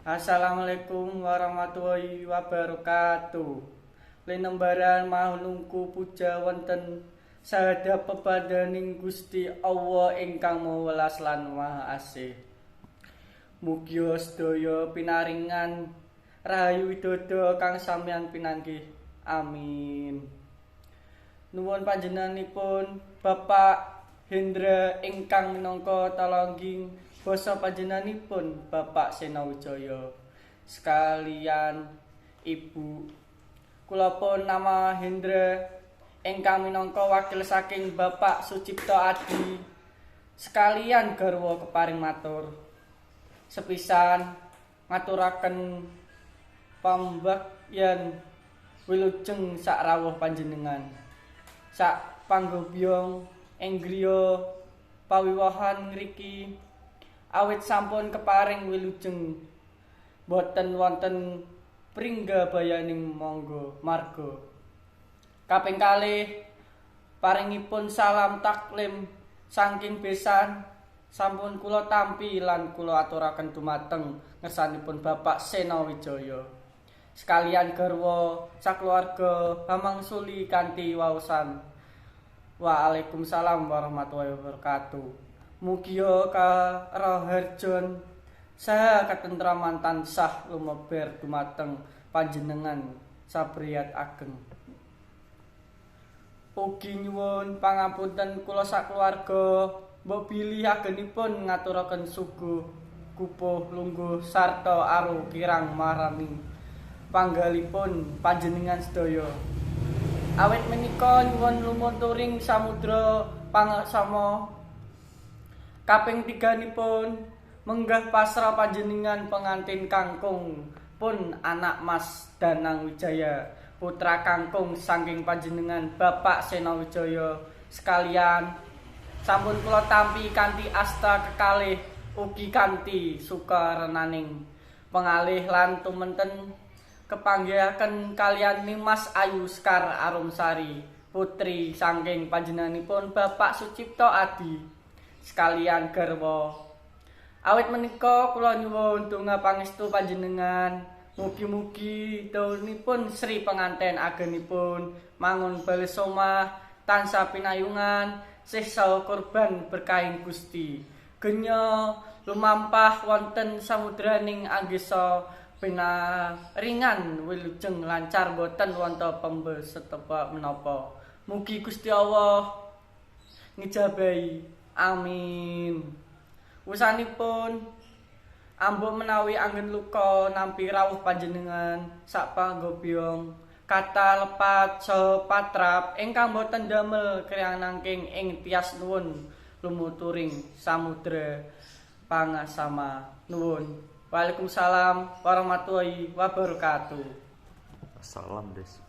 Assalamualaikum warahmatullahi wabarakatuh. Linembaran mahunungku puja wonten sahada pepadaning Gusti Allah ingkang mawelas lan maha asih. Mugi sedaya pinaringan rahayu widodo kang sampeyan pinanggih. Amin. Nuwun panjenenganipun Bapak Hendra ingkang minangka talongging basa panjenenganipun Bapak Senawijaya sekalian Ibu. Kula pun nama Hendra ingkang minangka wakil saking Bapak Sucipto Adi sekalian garwa keparing matur. Sepisan ngaturaken pambagyan wilujeng sak rawuh panjenengan. Sak panggobyong ing griya pawiwahan ngriki awit sampun keparing wilujeng boten wonten pringgabayaning monggo marga. Kaping kalih paringipun salam taklim saking besan sampun kula tampi lan kula aturaken dumateng ngersanipun Bapak Senawijaya sekalian garwa sakeluarga hamangsuli kanthi waosan Waalaikumsalam warahmatullahi wabarakatuh. Mugia karaharjan saha katentraman tansah lumeber dumateng panjenengan sabriyat ageng. Ugi nyuwun pangapunten kula sakeluarga mbok bilih agenipun ngaturaken suguh kupuh lungguh sarta aru kirang marani panggalipun panjenengan sedaya. Awit menika nyuwun lumunturing samudra pangaksama kaping 3-nipun menggah pasrah panjenengan pengantin kangkung pun anak Mas Danang Wijaya putra kangkung saking panjenengan Bapak Senawijaya sekalian sampun kula tampi kanthi asta kekalih ugi kanthi sukarenaning pengalih lan tumenten kepanggihaken kalian Nimas Ayu Sekar Arumsari putri saking panjenenganipun Bapak Sucipto Adi sekalian garwa. Awit menika kula nyuwun donga pangestu panjenengan mugi-mugi daunipun Sri penganten agenipun mangun bales omah tansah pinayungan sisa kurban berkahing Gusti genya lumampah wonten samudraning anggesa pinaringan wilujeng lancar boten wonten pembesetebak menapa. Mugi Gusti Allah ngijabahi. Amin. Wusanipun ambuk menawi anggen luka nampi rawuh panjenengan sak panggobyong kata lepat saha patrap ingkang boten damel kriang nangking ing tias nuwun lumuturing samudra pangasama nuwun. Waalaikumsalam warahmatullahi wabarakatuh. Salam des.